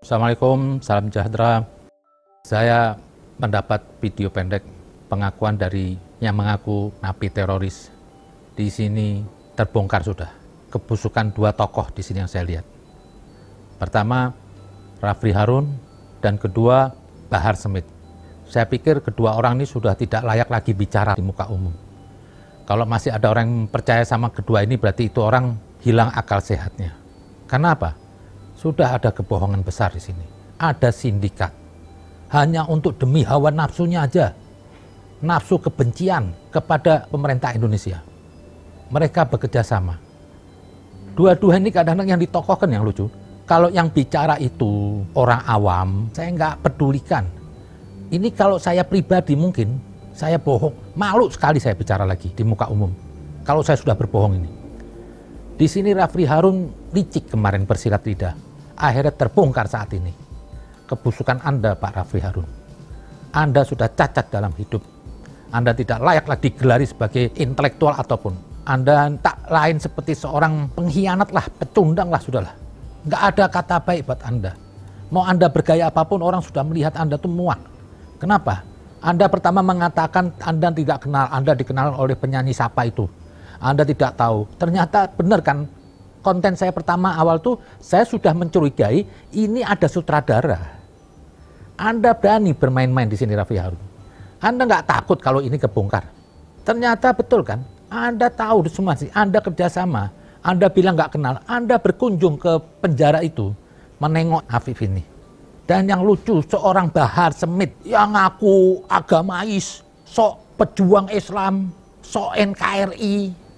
Assalamualaikum, salam sejahtera. Saya mendapat video pendek pengakuan dari yang mengaku napi teroris. Di sini terbongkar sudah kebusukan dua tokoh di sini yang saya lihat. Pertama, Rafli Harun, dan kedua, Bahar Smith. Saya pikir kedua orang ini sudah tidak layak lagi bicara di muka umum. Kalau masih ada orang yang percaya sama kedua ini, berarti itu orang hilang akal sehatnya. Karena apa? Sudah ada kebohongan besar di sini. Ada sindikat. Hanya untuk demi hawa nafsunya aja. Nafsu kebencian kepada pemerintah Indonesia. Mereka bekerja sama. Dua-dua ini kadang-kadang yang ditokohkan yang lucu. Kalau yang bicara itu orang awam, saya nggak pedulikan. Ini kalau saya pribadi mungkin, saya bohong. Malu sekali saya bicara lagi di muka umum. Kalau saya sudah berbohong ini. Di sini Rafli Harun licik kemarin bersilat lidah. Akhirnya terbongkar saat ini. Kebusukan Anda, Pak Rafli Harun. Anda sudah cacat dalam hidup. Anda tidak layak lagi digelari sebagai intelektual ataupun. Anda tak lain seperti seorang pengkhianat lah, pecundang lah, sudahlah. Nggak ada kata baik buat Anda. Mau Anda bergaya apapun, orang sudah melihat Anda tuh muak. Kenapa? Anda pertama mengatakan Anda tidak kenal, Anda dikenal oleh penyanyi siapa itu. Anda tidak tahu. Ternyata benar kan? Konten saya pertama awal tuh saya sudah mencurigai ini ada sutradara. Anda berani bermain-main di sini Rafli Harun. Anda nggak takut kalau ini kebongkar. Ternyata betul kan? Anda tahu semua sih. Anda kerjasama. Anda bilang nggak kenal. Anda berkunjung ke penjara itu menengok Afif ini. Dan yang lucu seorang Bahar Smith yang ngaku agamais, sok pejuang Islam, sok NKRI.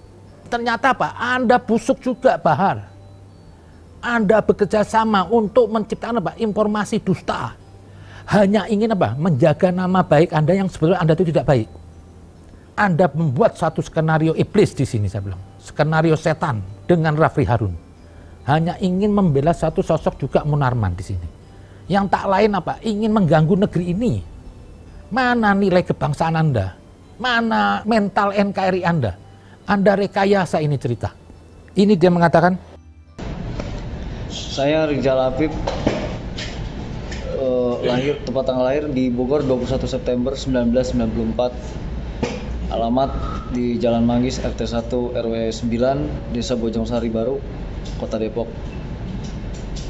Ternyata apa? Anda busuk juga, Bahar. Anda bekerja sama untuk menciptakan apa? Informasi dusta. Hanya ingin apa? Menjaga nama baik Anda yang sebetulnya Anda itu tidak baik. Anda membuat satu skenario iblis di sini, saya bilang. Skenario setan dengan Rafli Harun. Hanya ingin membela satu sosok juga Munarman di sini. Yang tak lain apa? Ingin mengganggu negeri ini. Mana nilai kebangsaan Anda? Mana mental NKRI Anda? Anda rekayasa ini cerita. Ini dia mengatakan. Saya Rizal Afif, tempat tanggal lahir di Bogor 21 September 1994. Alamat di Jalan Manggis RT 1 RW 9 Desa Bojongsari Baru, Kota Depok.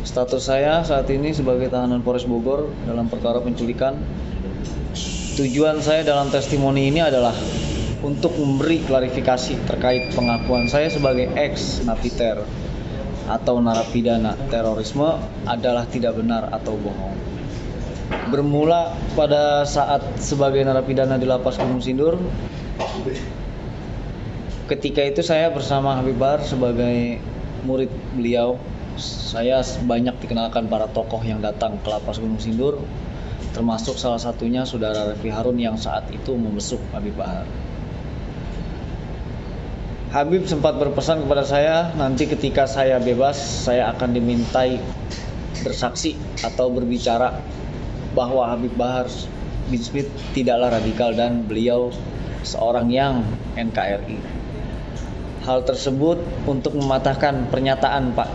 Status saya saat ini sebagai tahanan Polres Bogor dalam perkara penculikan. Tujuan saya dalam testimoni ini adalah untuk memberi klarifikasi terkait pengakuan saya sebagai ex-napiter atau narapidana terorisme adalah tidak benar atau bohong. Bermula pada saat sebagai narapidana di Lapas Gunung Sindur, ketika itu saya bersama Habib Bahar sebagai murid beliau. Saya banyak dikenalkan para tokoh yang datang ke Lapas Gunung Sindur, termasuk salah satunya saudara Rafli Harun yang saat itu membesuk Habib Bahar. Habib sempat berpesan kepada saya, nanti ketika saya bebas, saya akan dimintai bersaksi atau berbicara bahwa Habib Bahar bin Smith tidaklah radikal dan beliau seorang yang NKRI. Hal tersebut untuk mematahkan pernyataan Pak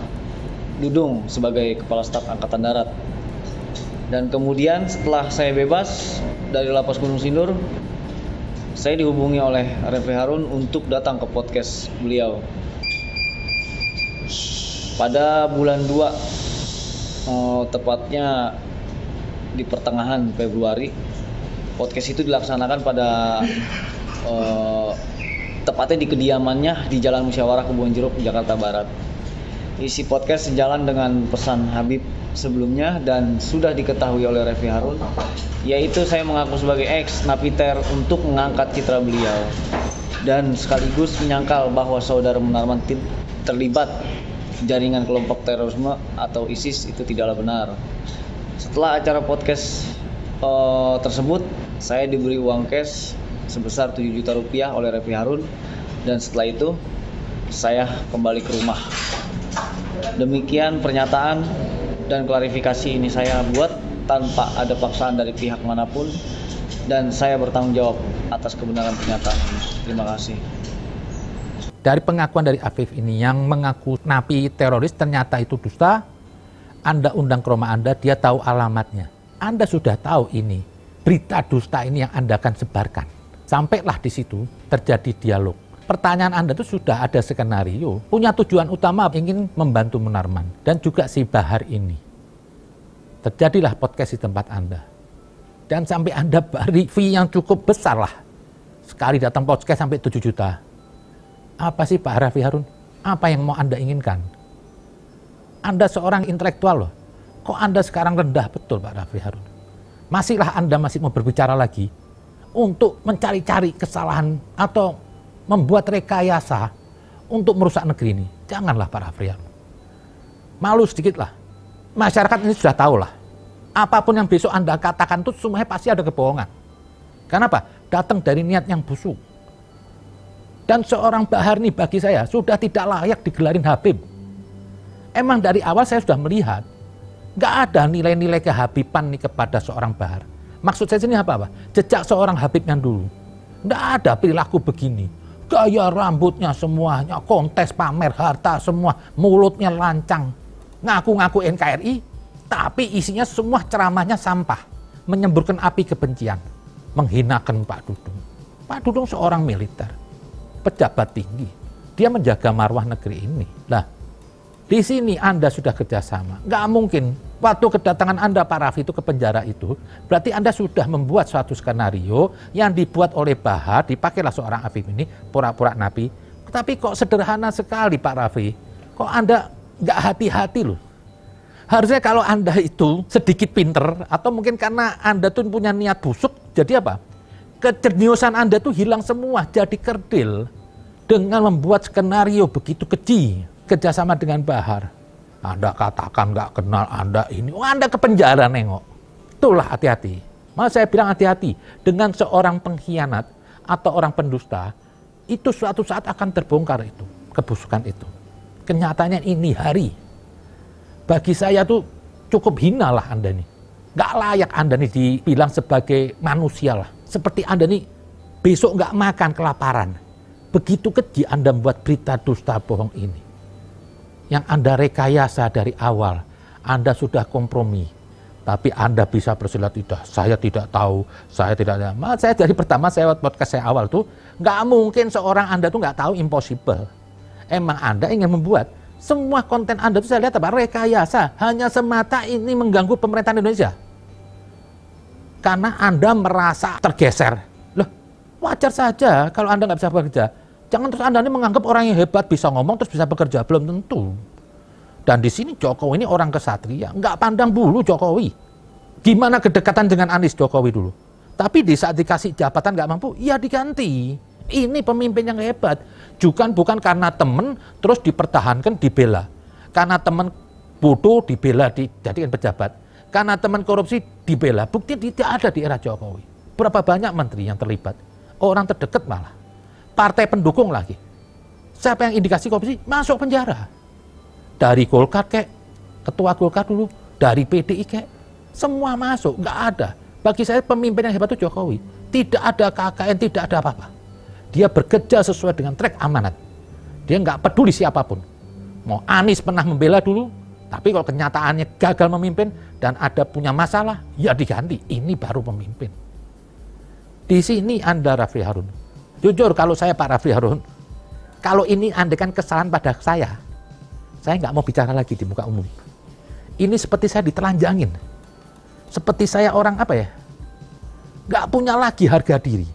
Dudung sebagai Kepala Staf Angkatan Darat. Dan kemudian setelah saya bebas dari Lapas Gunung Sindur, saya dihubungi oleh Rafli Harun untuk datang ke podcast beliau. Pada bulan 2, tepatnya di pertengahan Februari, podcast itu dilaksanakan pada tepatnya di kediamannya di Jalan Musyawarah Kebonjeruk, Jakarta Barat. Isi podcast sejalan dengan pesan Habib sebelumnya dan sudah diketahui oleh Rafli Harun, yaitu saya mengaku sebagai ex-napiter untuk mengangkat citra beliau dan sekaligus menyangkal bahwa saudara Munarman terlibat jaringan kelompok terorisme atau ISIS itu tidaklah benar. Setelah acara podcast tersebut, saya diberi uang cash sebesar 7 juta rupiah oleh Rafli Harun dan setelah itu saya kembali ke rumah. Demikian pernyataan dan klarifikasi ini saya buat tanpa ada paksaan dari pihak manapun dan saya bertanggung jawab atas kebenaran pernyataan ini. Terima kasih. Dari pengakuan dari Afif ini yang mengaku napi teroris ternyata itu dusta. Anda undang ke rumah Anda, dia tahu alamatnya. Anda sudah tahu ini, berita dusta ini yang Anda akan sebarkan. Sampailah di situ, terjadi dialog. Pertanyaan Anda itu sudah ada skenario, punya tujuan utama ingin membantu Munarman dan juga si Bahar ini. Terjadilah podcast di tempat Anda. Dan sampai Anda beri fee yang cukup besar lah. Sekali datang podcast sampai 7 juta. Apa sih Pak Raffi Harun? Apa yang mau Anda inginkan? Anda seorang intelektual loh. Kok Anda sekarang rendah betul Pak Raffi Harun? Masihlah Anda masih mau berbicara lagi untuk mencari-cari kesalahan atau membuat rekayasa untuk merusak negeri ini. Janganlah Pak Raffi Harun. Malu sedikit lah. Masyarakat ini sudah tahu lah. Apapun yang besok Anda katakan itu semuanya pasti ada kebohongan. Kenapa? Datang dari niat yang busuk. Dan seorang Bahar ini bagi saya sudah tidak layak digelarin Habib. Emang dari awal saya sudah melihat nggak ada nilai-nilai kehabiban nih kepada seorang Bahar. Maksud saya sini apa? Jejak seorang Habib yang dulu. Nggak ada perilaku begini. Gaya rambutnya semuanya, kontes pamer harta semua, mulutnya lancang. Ngaku-ngaku NKRI, tapi isinya semua ceramahnya sampah. Menyemburkan api kebencian. Menghinakan Pak Dudung. Pak Dudung seorang militer. Pejabat tinggi. Dia menjaga marwah negeri ini. Lah, di sini Anda sudah kerjasama. Nggak mungkin. Waktu kedatangan Anda Pak Raffi itu ke penjara itu, berarti Anda sudah membuat suatu skenario yang dibuat oleh Bahar, dipakailah seorang Afif ini, pura-pura nabi. Tapi kok sederhana sekali Pak Raffi. Kok Anda nggak hati-hati loh. Harusnya kalau Anda itu sedikit pinter, atau mungkin karena Anda tuh punya niat busuk, jadi apa? Kejeniusan Anda tuh hilang semua, jadi kerdil. Dengan membuat skenario begitu keji, kerjasama dengan Bahar. Anda katakan nggak kenal Anda ini, Anda ke penjara nengok. Itulah hati-hati. Malah saya bilang hati-hati. Dengan seorang pengkhianat atau orang pendusta, itu suatu saat akan terbongkar itu, kebusukan itu. Kenyataannya ini hari. Bagi saya tuh cukup hina lah Anda nih. Nggak layak Anda nih dibilang sebagai manusia lah. Seperti Anda nih besok nggak makan kelaparan. Begitu keji Anda membuat berita dusta bohong ini. Yang Anda rekayasa dari awal, Anda sudah kompromi. Tapi Anda bisa bersilat tidak, saya tidak tahu, saya tidak ada. Saya dari pertama saya podcast saya awal tuh, nggak mungkin seorang Anda tuh nggak tahu, impossible. Emang Anda ingin membuat semua konten Anda tuh saya lihat apa? Rekayasa, hanya semata ini mengganggu pemerintahan Indonesia. Karena Anda merasa tergeser. Loh, wajar saja kalau Anda nggak bisa bekerja. Jangan terus Anda ini menganggap orang yang hebat bisa ngomong terus bisa bekerja, belum tentu. Dan di sini Jokowi ini orang kesatria, nggak pandang bulu Jokowi. Gimana kedekatan dengan Anies Jokowi dulu? Tapi di saat dikasih jabatan nggak mampu, ya diganti. Ini pemimpin yang hebat. Bukan karena temen terus dipertahankan, dibela. Karena temen bodoh dibela, dijadikan pejabat. Karena temen korupsi dibela. Bukti tidak ada di era Jokowi. Berapa banyak menteri yang terlibat? Orang terdekat malah. Partai pendukung lagi. Siapa yang indikasi korupsi masuk penjara. Dari Golkar kek, ketua Golkar dulu, dari PDI kek, semua masuk, nggak ada. Bagi saya pemimpin yang hebat itu Jokowi. Tidak ada KKN, tidak ada apa-apa. Dia bekerja sesuai dengan track amanat. Dia nggak peduli siapapun. Mau Anies pernah membela dulu, tapi kalau kenyataannya gagal memimpin dan ada punya masalah, ya diganti. Ini baru pemimpin. Di sini Anda Raffi Harun. Jujur kalau saya Pak Raffi Harun, kalau ini andaikan kesalahan pada saya nggak mau bicara lagi di muka umum. Ini seperti saya ditelanjangin. Seperti saya orang apa ya? Nggak punya lagi harga diri.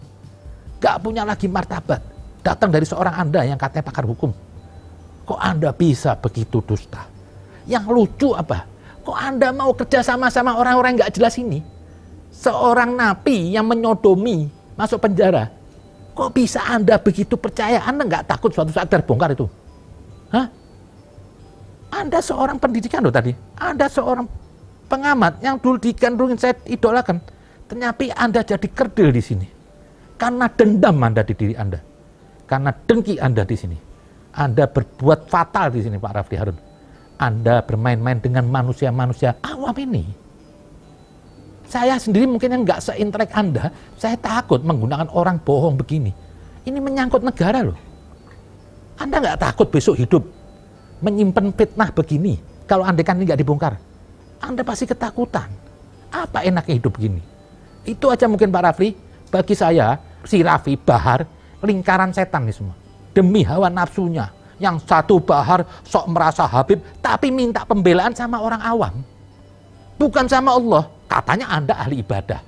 Nggak punya lagi martabat. Datang dari seorang Anda yang katanya pakar hukum. Kok Anda bisa begitu dusta? Yang lucu apa? Kok Anda mau kerja sama-sama orang-orang yang nggak jelas ini? Seorang napi yang menyodomi masuk penjara. Kok bisa Anda begitu percaya? Anda nggak takut suatu saat terbongkar itu? Hah? Anda seorang pendidikan loh tadi. Anda seorang pengamat yang dulu digandrungin saya idolakan. Ternyata Anda jadi kerdil di sini. Karena dendam Anda di diri Anda. Karena dengki Anda di sini. Anda berbuat fatal di sini Pak Raffi Harun. Anda bermain-main dengan manusia-manusia awam ini. Saya sendiri mungkin yang nggak seintelek Anda, saya takut menggunakan orang bohong begini. Ini menyangkut negara loh. Anda nggak takut besok hidup menyimpan fitnah begini kalau andaikan ini nggak dibongkar. Anda pasti ketakutan. Apa enaknya hidup begini? Itu aja mungkin Pak Rafli. Bagi saya, si Raffi Bahar, lingkaran setan nih semua. Demi hawa nafsunya. Yang satu Bahar sok merasa Habib, tapi minta pembelaan sama orang awam. Bukan sama Allah. Katanya Anda ahli ibadah.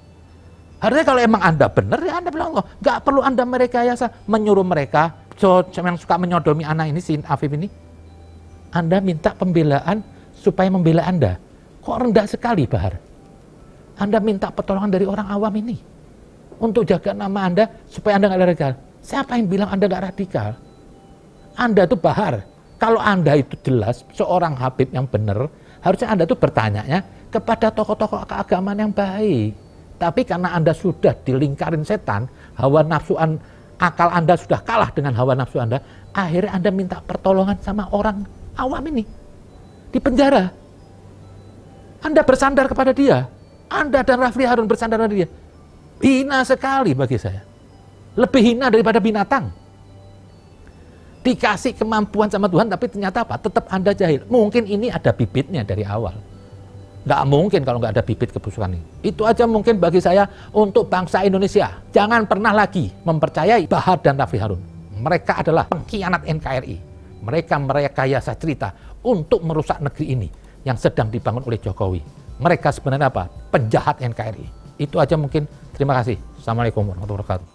Harusnya kalau emang Anda benar, ya Anda bilang Allah. Nggak perlu Anda merekayasa, menyuruh mereka, yang suka menyodomi anak ini, si Afif ini. Anda minta pembelaan supaya membela Anda. Kok rendah sekali, Bahar? Anda minta pertolongan dari orang awam ini untuk jaga nama Anda supaya Anda nggak radikal. Siapa yang bilang Anda nggak radikal? Anda itu Bahar. Kalau Anda itu jelas seorang Habib yang benar, harusnya Anda itu bertanya kepada tokoh-tokoh keagamaan yang baik. Tapi karena Anda sudah dilingkarin setan, hawa nafsu akal Anda sudah kalah dengan hawa nafsu Anda, akhirnya Anda minta pertolongan sama orang awam ini di penjara. Anda bersandar kepada dia. Anda dan Rafli Harun bersandar kepada dia. Hina sekali bagi saya. Lebih hina daripada binatang. Dikasih kemampuan sama Tuhan, tapi ternyata apa? Tetap Anda jahil. Mungkin ini ada bibitnya dari awal. Nggak mungkin kalau nggak ada bibit kebusukan ini. Itu aja mungkin bagi saya untuk bangsa Indonesia. Jangan pernah lagi mempercayai Bahar dan Rafli Harun. Mereka adalah pengkhianat NKRI. Mereka merekayasa cerita untuk merusak negeri ini yang sedang dibangun oleh Jokowi. Mereka sebenarnya apa? Penjahat NKRI. Itu aja mungkin. Terima kasih. Assalamualaikum warahmatullahi wabarakatuh.